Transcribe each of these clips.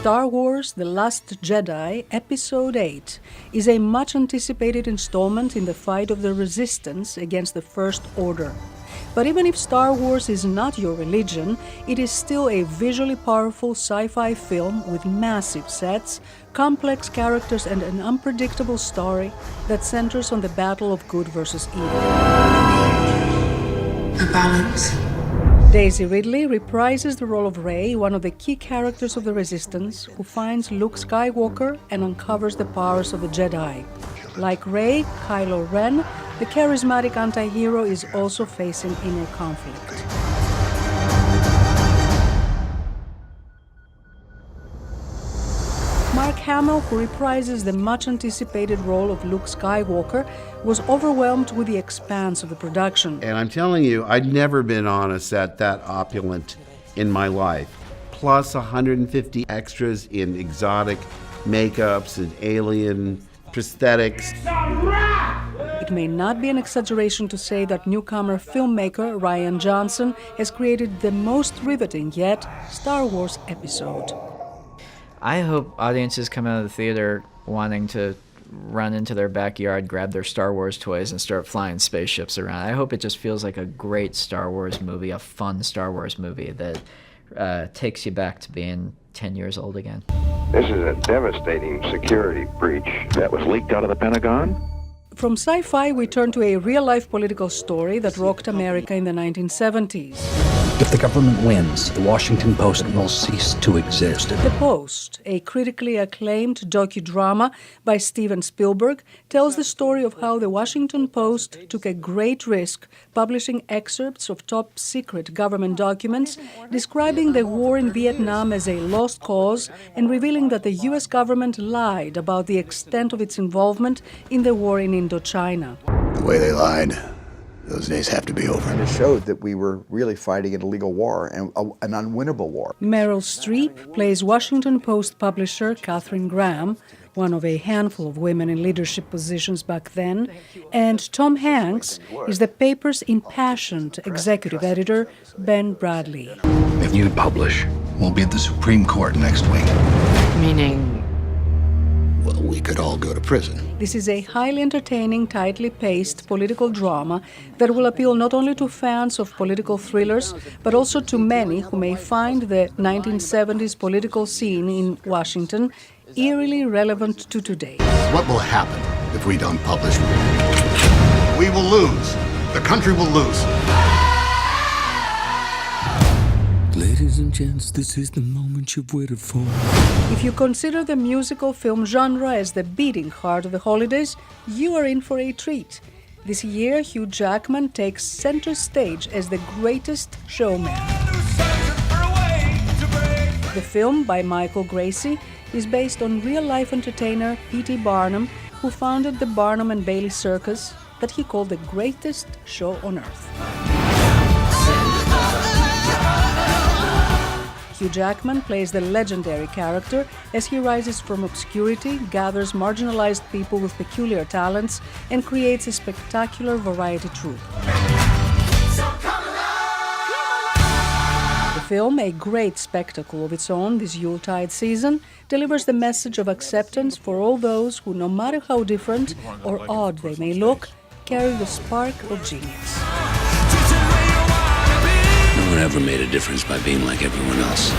Star Wars The Last Jedi, Episode 8, is a much-anticipated installment in the fight of the Resistance against the First Order. But even if Star Wars is not your religion, it is still a visually powerful sci-fi film with massive sets, complex characters, and an unpredictable story that centers on the battle of good versus evil. A balance. Daisy Ridley reprises the role of Rey, one of the key characters of the Resistance, who finds Luke Skywalker and uncovers the powers of the Jedi. Like Rey, Kylo Ren, the charismatic anti-hero is also facing inner conflict. Mark Hamill, who reprises the much-anticipated role of Luke Skywalker, was overwhelmed with the expanse of the production. And I'm telling you, I'd never been on a set that opulent in my life. Plus 150 extras in exotic makeups and alien prosthetics. It may not be an exaggeration to say that newcomer filmmaker Rian Johnson has created the most riveting yet Star Wars episode. I hope audiences come out of the theater wanting to run into their backyard, grab their Star Wars toys, and start flying spaceships around. I hope it just feels like a great Star Wars movie, a fun Star Wars movie that takes you back to being 10 years old again. This is a devastating security breach that was leaked out of the Pentagon. From sci-fi, we turn to a real-life political story that rocked America in the 1970s. If the government wins, the Washington Post will cease to exist. The Post, a critically acclaimed docudrama by Steven Spielberg, tells the story of how the Washington Post took a great risk publishing excerpts of top-secret government documents describing the war in Vietnam as a lost cause and revealing that the U.S. government lied about the extent of its involvement in the war in Indochina. The way they lied, those days have to be over. And it showed that we were really fighting an illegal war and an unwinnable war. Meryl Streep plays Washington Post publisher Katharine Graham, one of a handful of women in leadership positions back then, and Tom Hanks is the paper's impassioned executive editor, Ben Bradlee. If you publish, we'll be at the Supreme Court next week. Meaning? Well, we could all go to prison. This is a highly entertaining, tightly paced political drama that will appeal not only to fans of political thrillers, but also to many who may find the 1970s political scene in Washington eerily relevant to today. What will happen if we don't publish? We will lose. The country will lose. Ladies and gents, this is the moment you've waited for. If you consider the musical film genre as the beating heart of the holidays, you are in for a treat. This year, Hugh Jackman takes center stage as the Greatest Showman. The film, by Michael Gracie, is based on real-life entertainer P.T. Barnum, who founded the Barnum and Bailey Circus that he called the greatest show on earth. Hugh Jackman plays the legendary character as he rises from obscurity, gathers marginalized people with peculiar talents, and creates a spectacular variety troupe. The film, a great spectacle of its own this Yuletide season, delivers the message of acceptance for all those who, no matter how different or odd they may look, carry the spark of genius. No one ever made a difference by being like everyone else.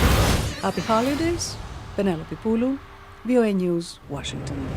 Happy holidays. Penelope Poulou, VOA News, Washington.